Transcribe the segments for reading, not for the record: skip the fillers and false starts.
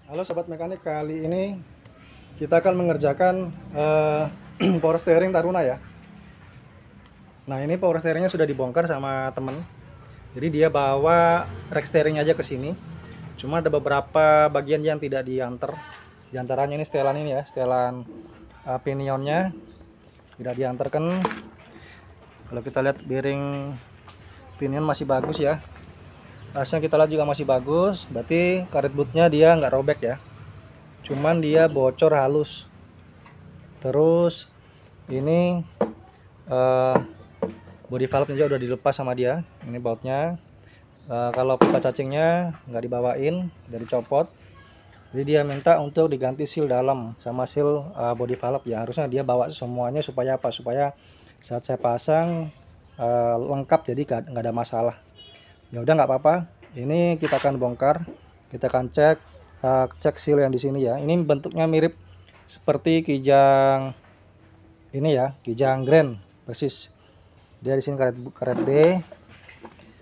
Halo sobat mekanik, kali ini kita akan mengerjakan power steering Taruna ya. Nah, ini power steeringnya sudah dibongkar sama temen. Jadi dia bawa rack steering aja ke sini. Cuma ada beberapa bagian yang tidak diantar. Di antaranya ini setelan ini ya, setelan pinionnya tidak diantarkan. Kalau kita lihat bearing pinion masih bagus ya. Asnya kita lihat juga masih bagus, berarti karet bootnya dia nggak robek ya, cuman dia bocor halus. Terus ini body valve juga udah dilepas sama dia, ini bautnya. Kalau pipa cacingnya nggak dibawain, dari copot, jadi dia minta untuk diganti seal dalam sama seal body valve ya. Harusnya dia bawa semuanya supaya apa, supaya saat saya pasang lengkap, jadi nggak ada masalah. Ya udah, nggak apa-apa. Ini kita akan bongkar, kita akan cek seal yang di sini ya. Ini bentuknya mirip seperti kijang ini ya, kijang grand persis. Dia di sini karet D.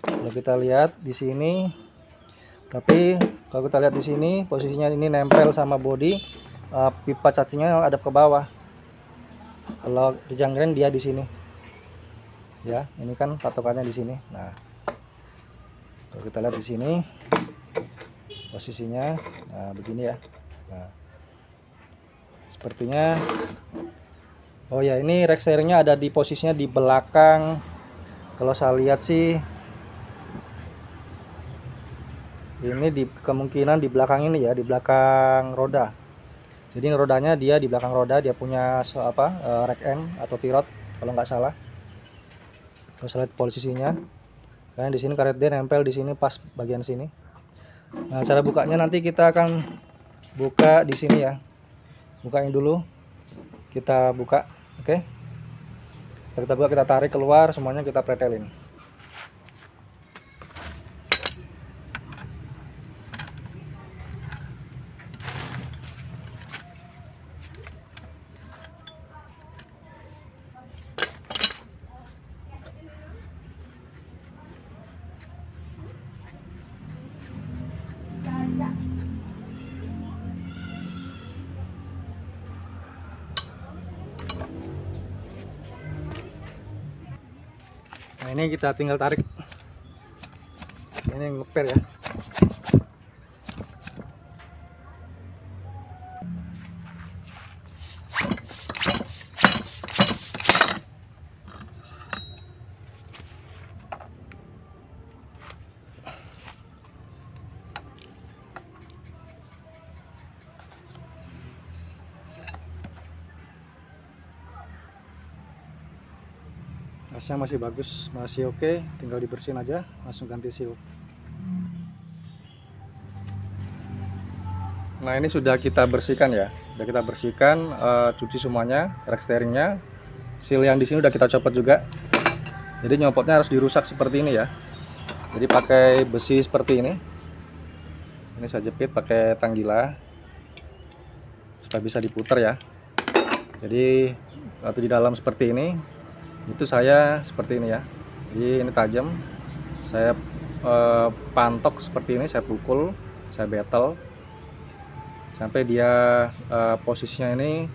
Kalau kita lihat di sini, tapi kalau kita lihat di sini posisinya ini nempel sama body, pipa cacingnya ada ke bawah. Kalau kijang grand dia di sini. Ya, ini kan patokannya di sini. Nah, kalau kita lihat di sini posisinya, nah begini ya. Nah, sepertinya, oh ya, ini rack steeringnya ada di posisinya di belakang. Kalau saya lihat sih, ini kemungkinan di belakang ini ya, di belakang roda. Jadi rodanya dia di belakang roda, dia punya rack end atau tirot kalau nggak salah. Kalau saya lihat posisinya. Karena di sini karet D nempel di sini pas bagian sini. Nah, cara bukanya nanti kita akan buka di sini ya. Bukain dulu. Kita buka, oke. Setelah kita buka, kita tarik keluar, semuanya kita pretelin. Nah, ini kita tinggal tarik. Ini yang ngeper ya. Asnya masih bagus, masih oke, tinggal dibersihin aja, langsung ganti seal. Nah, ini sudah kita bersihkan ya, sudah kita bersihkan, cuci semuanya, rack steeringnya, seal yang di sini udah kita copot juga. Jadi nyopotnya harus dirusak seperti ini ya. Jadi pakai besi seperti ini. Ini saya jepit pakai tanggila supaya bisa diputar ya. Jadi waktu di dalam seperti ini, itu saya seperti ini ya. Jadi ini tajam, saya pantok seperti ini, saya pukul, saya betel sampai dia posisinya ini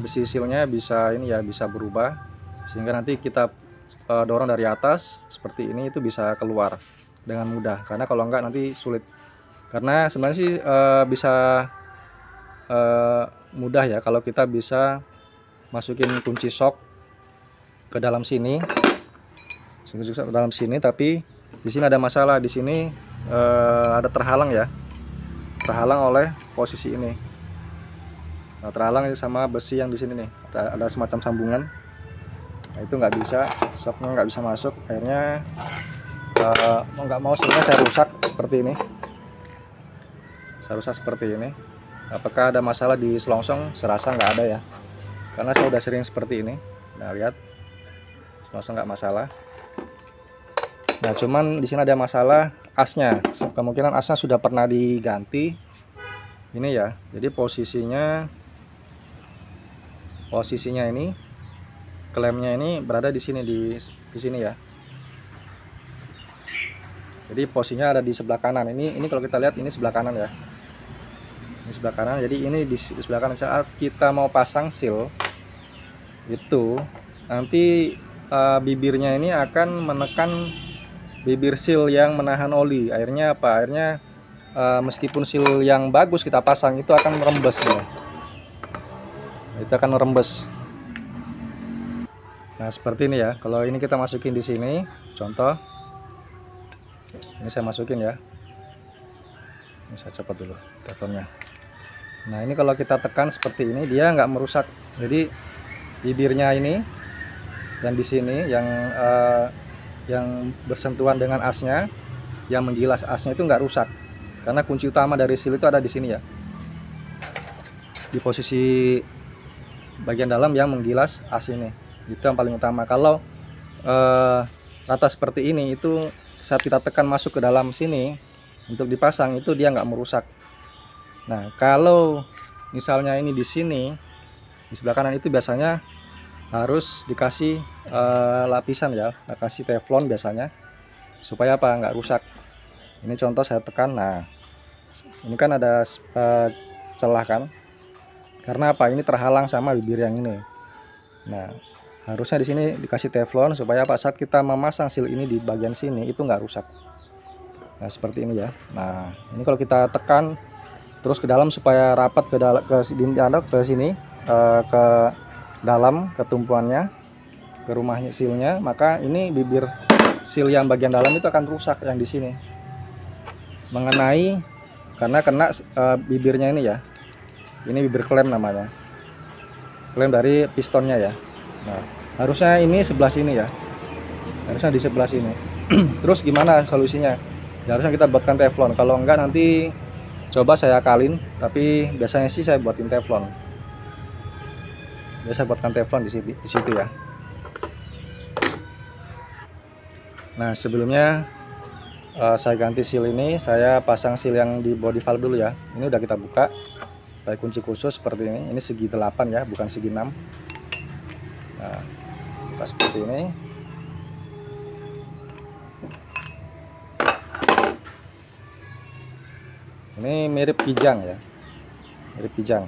besi sealnya bisa ini ya, bisa berubah, sehingga nanti kita dorong dari atas seperti ini, itu bisa keluar dengan mudah. Karena kalau enggak nanti sulit. Karena sebenarnya sih bisa mudah ya kalau kita bisa masukin kunci shock ke dalam sini, tapi di sini ada masalah. Di sini ada terhalang ya, terhalang oleh posisi ini. Nah, terhalang sama besi yang di sini nih, ada semacam sambungan. Nah, itu nggak bisa, shocknya nggak bisa masuk. Akhirnya mau nggak mau sehingga saya rusak seperti ini. Saya rusak seperti ini. Apakah ada masalah di selongsong? Serasa nggak ada ya, karena saya udah sering seperti ini. Nah, lihat, langsung nggak masalah. Nah, cuman di sini ada masalah asnya. Kemungkinan asnya sudah pernah diganti. Ini ya. Jadi posisinya ini, klemnya ini berada di sini, di sini ya. Jadi posisinya ada di sebelah kanan. Ini kalau kita lihat ini sebelah kanan ya. Ini sebelah kanan. Jadi ini di sebelah kanan. Saat kita mau pasang seal itu nanti bibirnya ini akan menekan bibir seal yang menahan oli. Akhirnya apa? Akhirnya meskipun seal yang bagus kita pasang itu akan merembes ya. Itu akan merembes. Nah, seperti ini ya. Kalau ini kita masukin di sini, contoh. Ini saya masukin ya. Ini saya copot dulu teleponnya. Nah, ini kalau kita tekan seperti ini, dia nggak merusak. Jadi bibirnya ini dan di sini yang bersentuhan dengan asnya, yang menggilas asnya itu nggak rusak. Karena kunci utama dari seal itu ada di sini ya. Di posisi bagian dalam yang menggilas as ini. Itu yang paling utama. Kalau rata seperti ini, itu saat kita tekan masuk ke dalam sini untuk dipasang itu dia nggak merusak. Nah, kalau misalnya ini di sini di sebelah kanan itu biasanya harus dikasih lapisan ya, kasih teflon biasanya supaya apa, nggak rusak. Ini contoh saya tekan. Nah, ini kan ada celah kan, karena apa, ini terhalang sama bibir yang ini. Nah, harusnya di sini dikasih teflon supaya apa, saat kita memasang seal ini di bagian sini itu nggak rusak. Nah, seperti ini ya. Nah, ini kalau kita tekan terus ke dalam supaya rapat ke sini, ke dalam, ke tumpuannya, ke rumahnya sealnya, maka ini bibir seal yang bagian dalam itu akan rusak yang di sini. Mengenai karena kena bibirnya ini ya. Ini bibir klem namanya. Klem dari pistonnya ya. Nah, harusnya ini sebelah sini ya. Harusnya di sebelah sini. Terus gimana solusinya? Ya, harusnya kita buatkan teflon. Kalau enggak nanti coba saya akalin, tapi biasanya sih saya buatin teflon. Biasa buatkan teflon di situ ya. Nah, sebelumnya saya ganti seal ini, saya pasang seal yang di body valve dulu ya. Ini udah kita buka. Pakai kunci khusus seperti ini. Ini segi 8 ya, bukan segi 6. Nah, buka seperti ini. Ini mirip kijang ya, mirip kijang.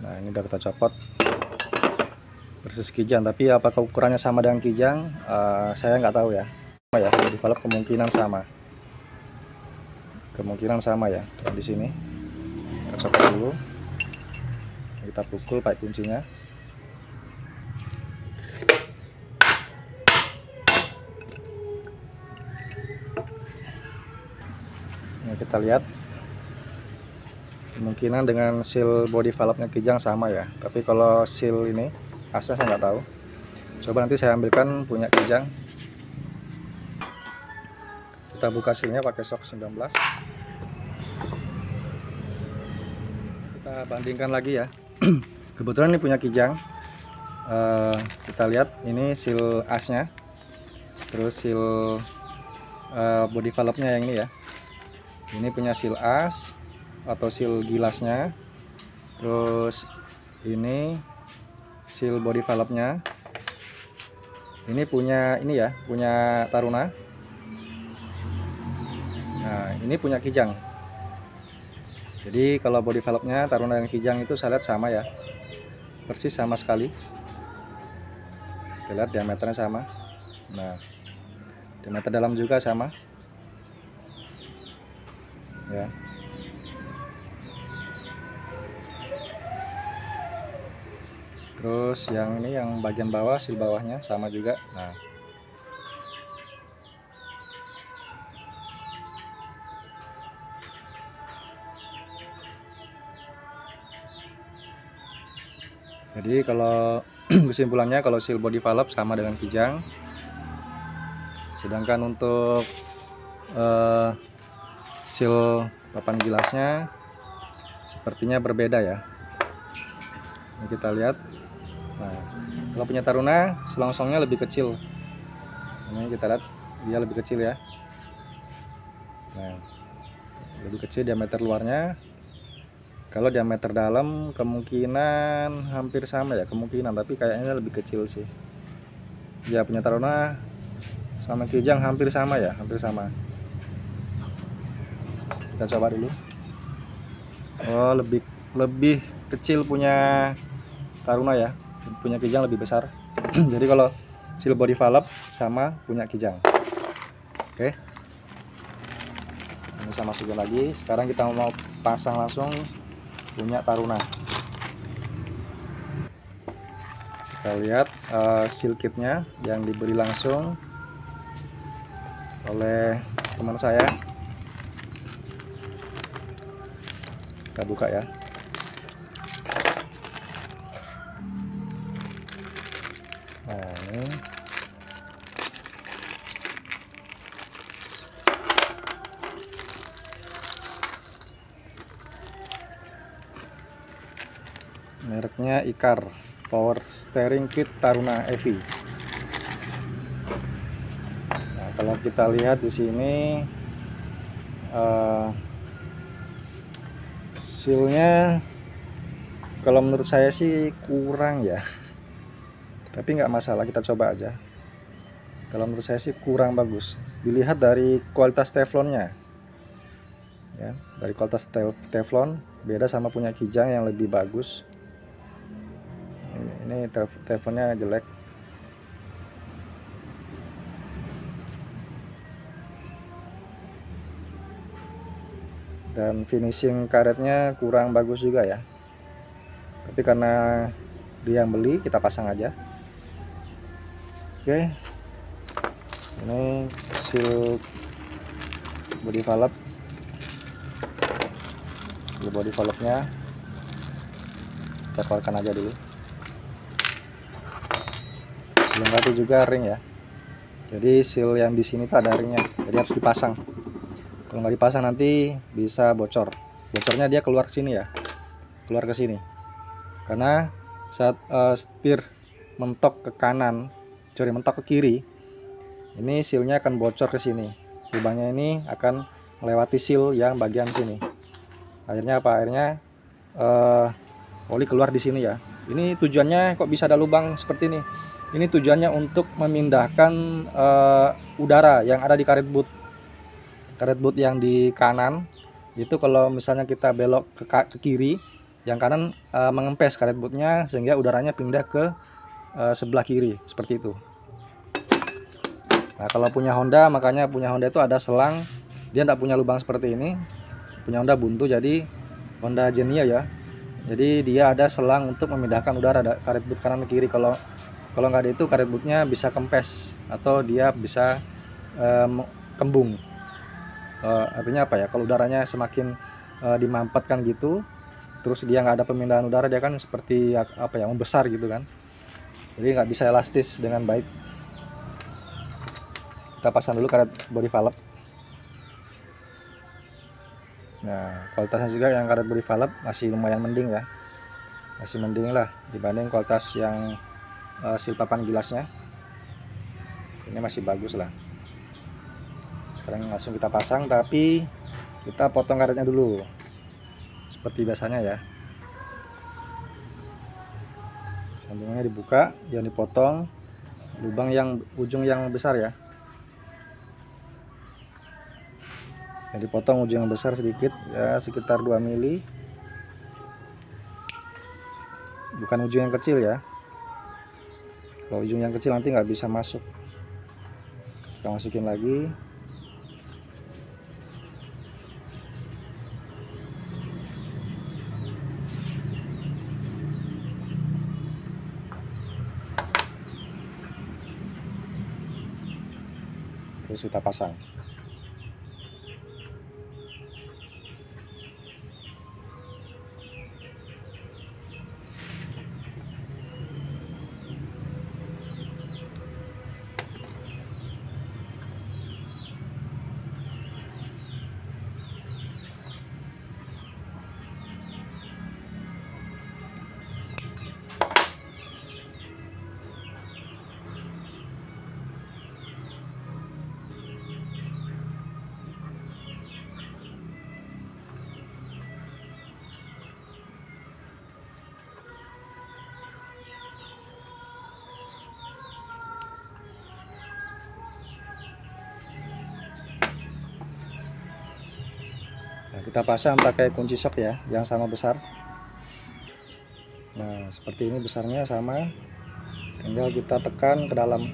Nah, ini udah kita copot persis kijang, tapi apakah ukurannya sama dengan kijang, saya nggak tahu ya. Ya, body valve kemungkinan sama ya. Dan di sini kita copot dulu, kita pukul pakai kuncinya. Ini kita lihat kemungkinan dengan seal body valve-nya kijang sama ya. Tapi kalau seal ini asnya saya nggak tahu. Coba nanti saya ambilkan punya kijang. Kita buka sealnya pakai shock 19. Kita bandingkan lagi ya. Kebetulan ini punya kijang. Kita lihat ini seal asnya, terus seal body valve-nya yang ini ya. Ini punya seal as atau seal gilasnya, terus ini seal body valve-nya. Ini punya ini ya, punya Taruna. Nah, ini punya kijang. Jadi kalau body valve-nya Taruna dan kijang itu saya lihat sama ya, persis sama sekali. Kita lihat diameternya sama. Nah, diameter dalam juga sama ya. Terus yang ini, yang bagian bawah, seal bawahnya sama juga. Nah, jadi kalau kesimpulannya, kalau seal body valve sama dengan kijang, sedangkan untuk seal papan gilasnya sepertinya berbeda ya. Ini kita lihat. Nah, kalau punya Taruna selongsongnya lebih kecil. Ini kita lihat dia lebih kecil ya. Nah, lebih kecil diameter luarnya. Kalau diameter dalam kemungkinan hampir sama ya, kemungkinan, tapi kayaknya lebih kecil sih. Ya, punya Taruna sama Kijang hampir sama ya, hampir sama. Kita coba dulu. Oh, lebih kecil punya Taruna ya, punya Kijang lebih besar. Jadi kalau seal body valve sama punya Kijang. Oke, ini saya masukin lagi. Sekarang kita mau pasang langsung punya Taruna. Kita lihat seal kitnya yang diberi langsung oleh teman saya. Kita buka ya. Nah, ini mereknya Ikar Power Steering Kit Taruna EV. Nah, kalau kita lihat di sini sealnya kalau menurut saya sih kurang ya, tapi nggak masalah, kita coba aja. Kalau menurut saya sih kurang bagus. Dilihat dari kualitas teflonnya ya, dari kualitas teflon beda sama punya Kijang yang lebih bagus. Ini teflonnya jelek. Dan finishing karetnya kurang bagus juga ya, tapi karena dia yang beli, kita pasang aja. Oke, ini seal body valve, body valve nya kita keluarkan aja dulu. Dilengkapi juga ring ya, jadi seal yang di sini tuh ada ringnya, jadi harus dipasang. Kalau nggak dipasang nanti bisa bocor. Bocornya dia keluar ke sini ya, keluar ke sini. Karena saat setir mentok ke kanan, mentok ke kiri, ini sealnya akan bocor ke sini. Lubangnya ini akan melewati seal yang bagian sini. Akhirnya apa? Akhirnya oli keluar di sini ya. Ini tujuannya kok bisa ada lubang seperti ini? Ini tujuannya untuk memindahkan udara yang ada di karet boot. Karet boot yang di kanan itu kalau misalnya kita belok ke kiri, yang kanan mengempes karet bootnya sehingga udaranya pindah ke sebelah kiri seperti itu. Nah, kalau punya Honda, makanya punya Honda itu ada selang, dia tidak punya lubang seperti ini. Punya Honda buntu, jadi Honda Genia ya. Jadi dia ada selang untuk memindahkan udara karet boot kanan ke kiri. Kalau nggak ada itu, karet bootnya bisa kempes atau dia bisa kembung. Artinya apa ya, kalau udaranya semakin dimampetkan gitu, terus dia nggak ada pemindahan udara, dia kan seperti apa ya, membesar gitu kan, jadi nggak bisa elastis dengan baik. Kita pasang dulu karet body valve. Nah, kualitasnya juga yang karet body valve masih lumayan mending ya, masih mending lah dibanding kualitas yang seal papan gilasnya. Ini masih bagus lah. Sekarang langsung kita pasang, tapi kita potong karetnya dulu seperti biasanya ya. Sambungannya dibuka, yang dipotong lubang yang ujung yang besar ya. Yang dipotong ujung yang besar sedikit ya, sekitar 2 mili. Bukan ujung yang kecil ya. Kalau ujung yang kecil nanti nggak bisa masuk. Kita masukin lagi. Terus kita pasang. kita pasang pakai kunci sok ya, yang sama besar. Nah seperti ini besarnya sama, tinggal kita tekan ke dalam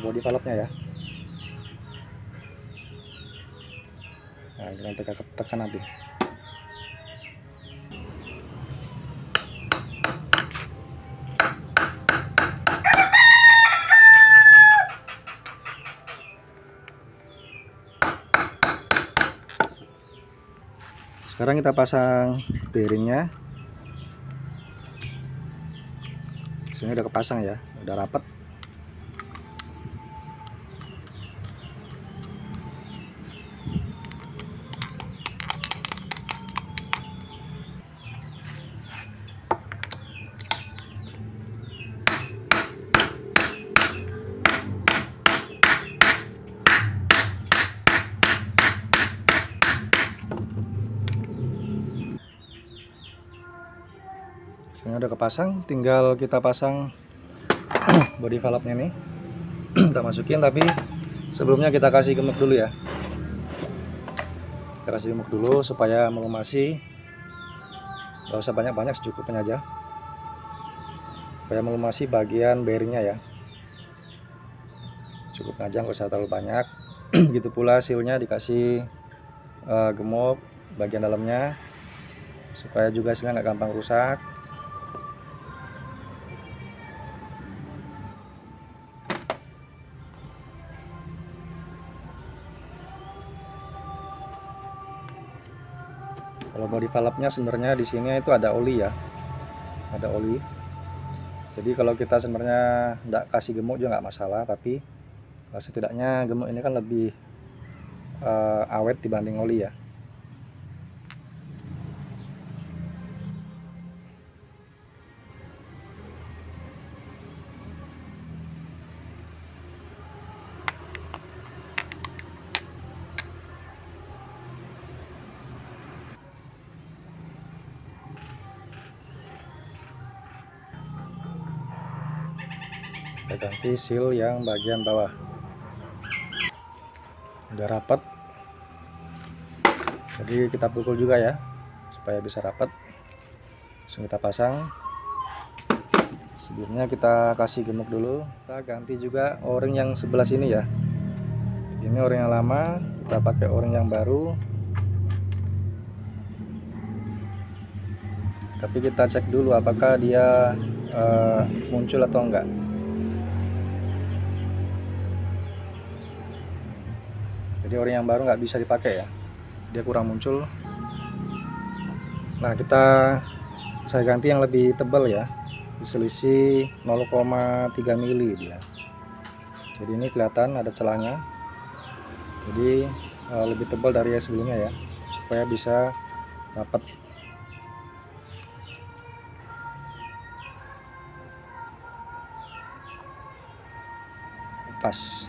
body valve-nya ya. Nah kita tekan nanti. Sekarang kita pasang bearingnya. Sini udah kepasang ya, udah rapat. Ini udah kepasang, tinggal kita pasang body valve-nya nih. Kita masukin, tapi sebelumnya kita kasih gemuk dulu ya. Kita kasih gemuk dulu supaya melumasi. Gak usah banyak-banyak, secukupnya aja. Supaya melumasi bagian bearingnya ya. Cukup aja, nggak usah terlalu banyak. Gitu pula sealnya dikasih gemuk bagian dalamnya, supaya juga sealnya nggak gampang rusak. Kalau body valve-nya sebenarnya di sini itu ada oli ya, ada oli. Jadi kalau kita sebenarnya nggak kasih gemuk juga nggak masalah, tapi setidaknya gemuk ini kan lebih awet dibanding oli ya. Kita ganti seal yang bagian bawah, udah rapat. Jadi kita pukul juga ya supaya bisa rapat. Langsung kita pasang. Sebelumnya kita kasih gemuk dulu. Kita ganti juga o-ring yang sebelah sini ya. Ini o-ring yang lama, kita pakai o-ring yang baru. Tapi kita cek dulu apakah dia muncul atau enggak. Jadi o-ring yang baru nggak bisa dipakai ya, dia kurang muncul. Nah saya ganti yang lebih tebal ya, selisih 0,3 mili dia. Jadi ini kelihatan ada celahnya, jadi lebih tebal dari yang sebelumnya ya, supaya bisa rapat. Pas.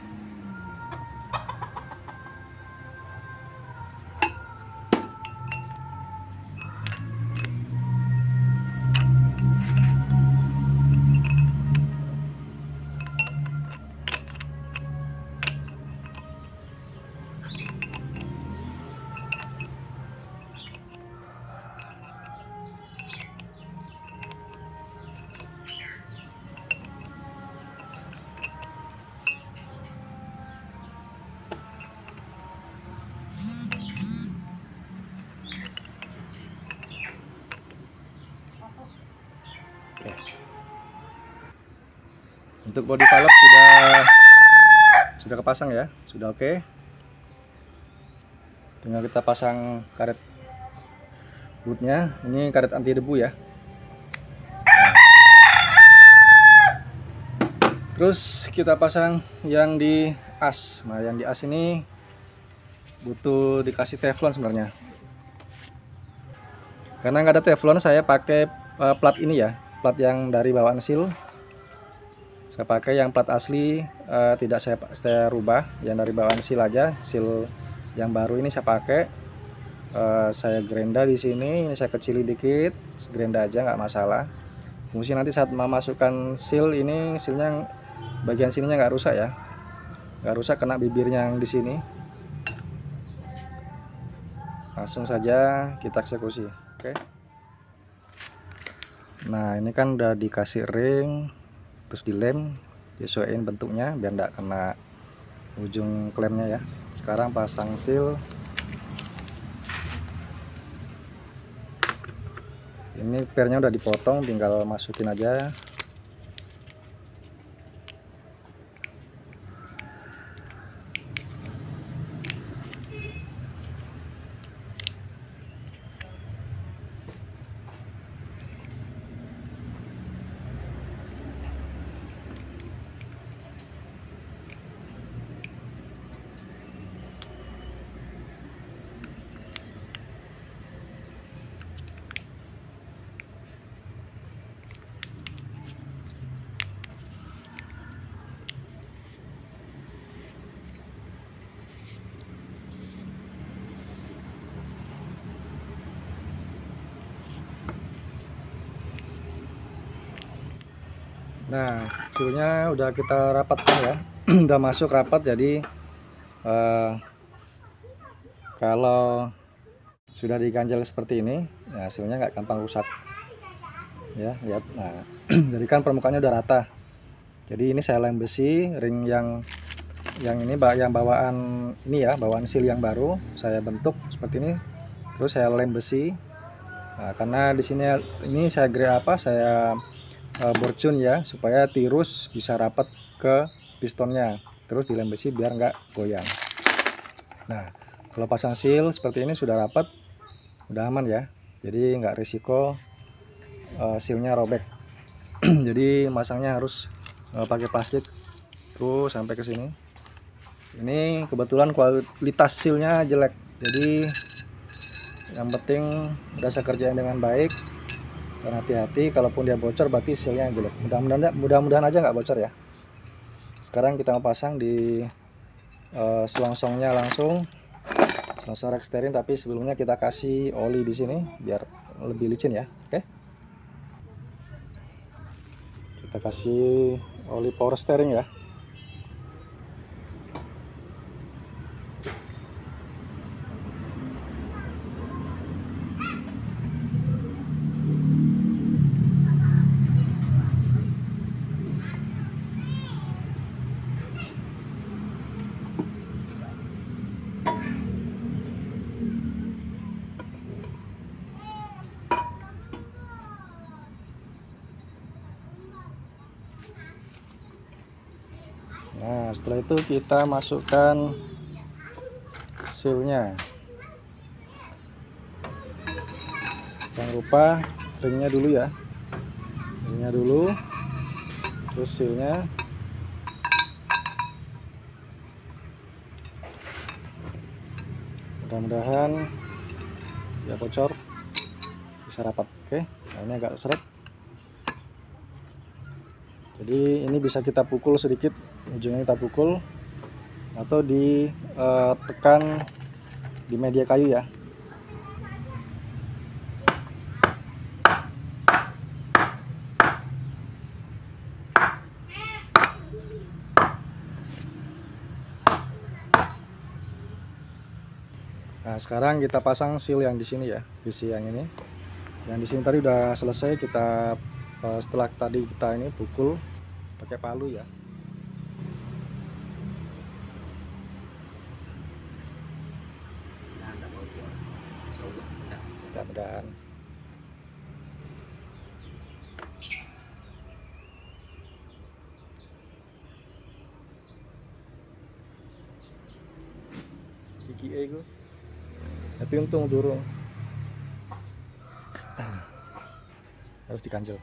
Untuk body valve sudah kepasang ya, sudah oke. Tinggal kita pasang karet bootnya. Ini karet anti debu ya. Terus kita pasang yang di as. Nah yang di as ini butuh dikasih teflon sebenarnya. Karena nggak ada teflon, saya pakai plat ini ya, plat yang dari bawaan seal. Saya pakai yang plat asli, tidak saya rubah, yang dari bawaan seal aja. Seal yang baru ini saya pakai, saya gerenda di sini. Ini saya kecili dikit, gerenda aja nggak masalah. Fungsi nanti saat memasukkan seal ini, sealnya bagian sininya nggak rusak ya, nggak rusak kena bibirnya yang di sini. Langsung saja kita eksekusi. Oke. Nah, ini kan udah dikasih ring, terus dilem, disesuaikan bentuknya biar enggak kena ujung klemnya ya. Sekarang pasang seal. Ini pernya udah dipotong, tinggal masukin aja. Nah, sealnya udah kita rapatkan ya. Udah masuk rapat, jadi kalau sudah diganjel seperti ini, ya hasilnya nggak gampang rusak ya. Lihat, nah jadi kan permukaannya udah rata. Jadi ini saya lem besi, ring yang ini yang bawaan ini ya, bawaan seal yang baru saya bentuk seperti ini, terus saya lem besi. Nah, karena di sini ini saya saya borcun ya, supaya tirus bisa rapat ke pistonnya, terus dilem besi biar nggak goyang. Nah, kalau pasang seal seperti ini sudah rapat, udah aman ya, jadi nggak risiko sealnya robek. Jadi masangnya harus pakai plastik terus sampai ke sini. Ini kebetulan kualitas sealnya jelek, jadi yang penting udah saya kerjain dengan baik. Dan hati-hati, kalaupun dia bocor berarti sealnya jelek. Mudah-mudahan aja nggak bocor ya. Sekarang kita mau pasang di selongsongnya langsung, selongsong reksterin, tapi sebelumnya kita kasih oli di sini biar lebih licin ya. Oke. Kita kasih oli power steering ya. Nah, setelah itu kita masukkan sealnya. Jangan lupa ringnya dulu ya, ringnya dulu, terus sealnya. Mudah-mudahan ya bocor, bisa rapat. Oke, nah ini agak seret, jadi ini bisa kita pukul sedikit, ujungnya kita pukul atau ditekan di media kayu ya. Nah, sekarang kita pasang seal yang di sini ya, visi yang ini. Yang di sini tadi udah selesai, kita setelah tadi kita ini pukul pakai palu ya. Mudah-mudahan. Gigi ego. Tapi untung durung. Harus diganjel.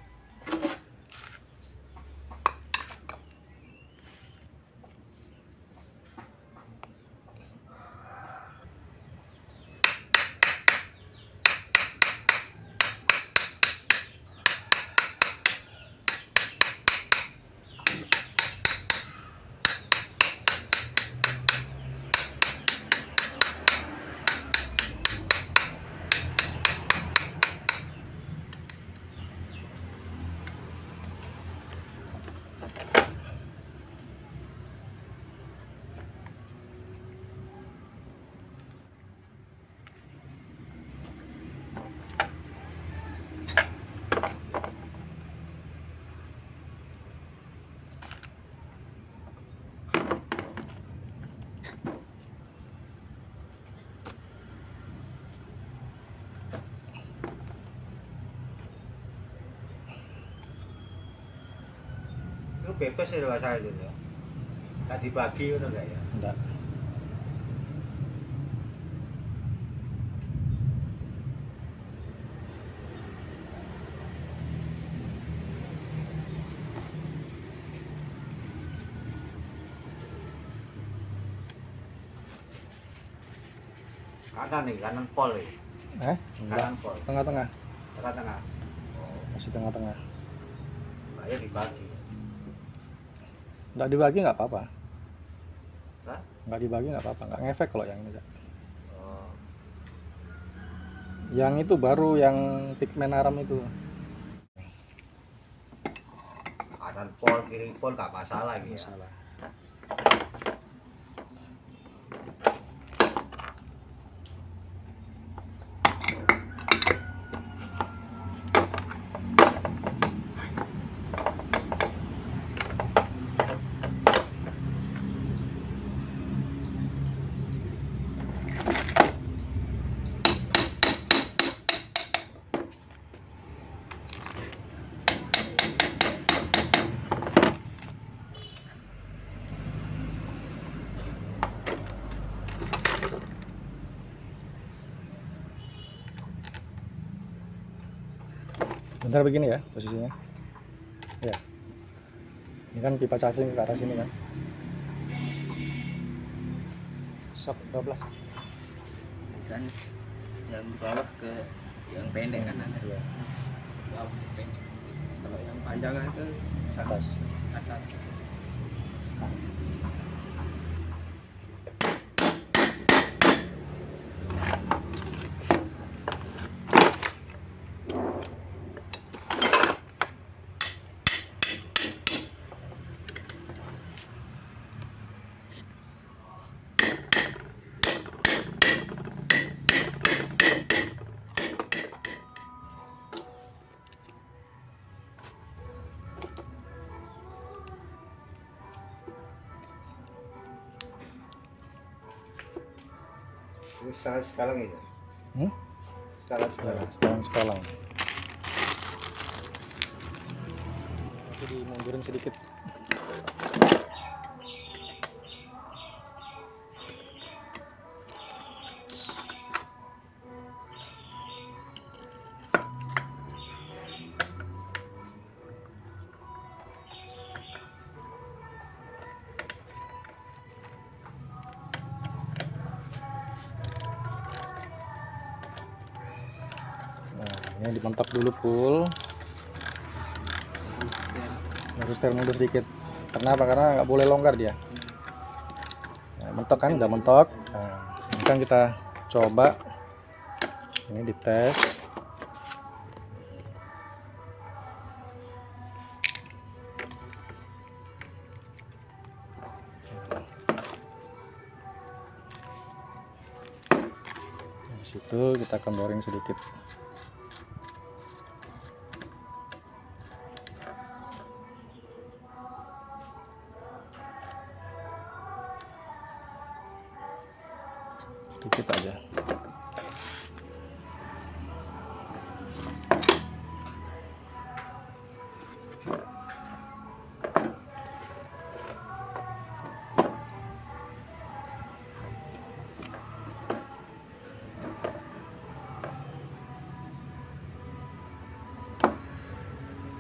Itu bebas ya bahasa itu ya. Nggak dibagi itu enggak ya? Enggak. Kanan nih, kanan pol ya. Enggak. Kanan pol. Tengah-tengah. Tengah-tengah. Oh, Masih tengah-tengah. kayak dibagi. Enggak dibagi nggak apa-apa. Hah? Nggak dibagi nggak apa-apa. Nggak ngefek kalau yang ini. Oh, Yang itu baru yang pigmen aram itu. kanan pol, kiri pol nggak masalah gitu ya. Masalah. Bentar begini ya posisinya. Ya. Ini kan pipa cacing ke arah sini kan. Sok 12. Kan yang bawah ke yang pendek kan ada. Iya. Bawah ke pendek. Kalau yang panjang kan ke Atas. atas. Itu sekarang ini. Hmm? Sekarang Ya, sekarang. Nanti dimundurin sedikit. Nah, ini dimentap dulu full. Harus mundur sedikit. Kenapa? Karena nggak boleh longgar dia. Nah, mentok kan, udah mentok. Nah, ini kan kita coba. Ini dites. Di situ kita kendoring sedikit. Sedikit aja.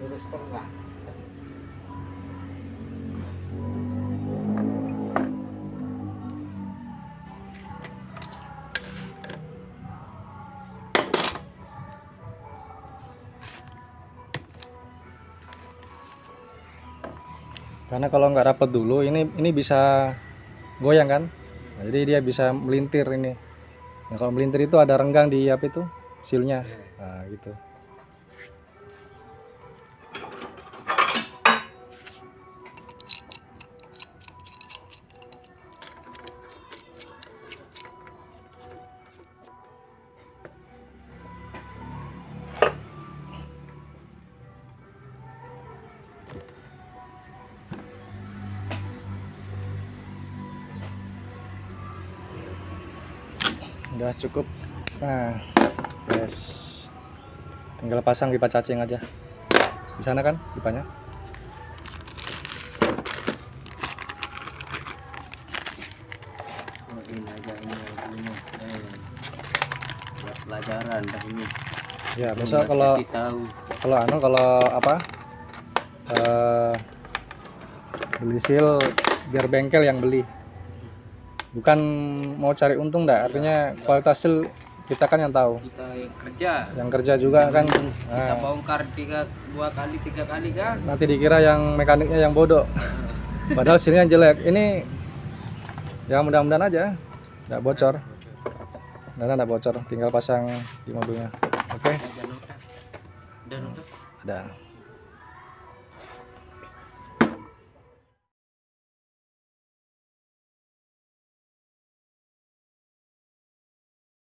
lurus tengah. Karena kalau nggak rapat dulu ini bisa goyang kan. Nah, jadi dia bisa melintir ini. Nah, kalau melintir itu ada renggang di apa itu silnya. Nah, gitu. Udah cukup. Nah, yes, tinggal pasang pipa cacing aja di sana kan pipanya. dah ini. Ya besok Kasih tahu. kalau apa beli seal biar bengkel yang beli, bukan mau cari untung dah, artinya kualitas seal kita kan yang tahu, Kita yang yang kerja kerja. juga kan. Kita Nah, bongkar 2 kali 3 kali kan. nanti dikira yang mekaniknya yang bodoh, padahal sealnya jelek. Ini ya mudah-mudahan aja nggak bocor, nggak bocor, tinggal pasang di mobilnya. Oke, Dan udah. ada.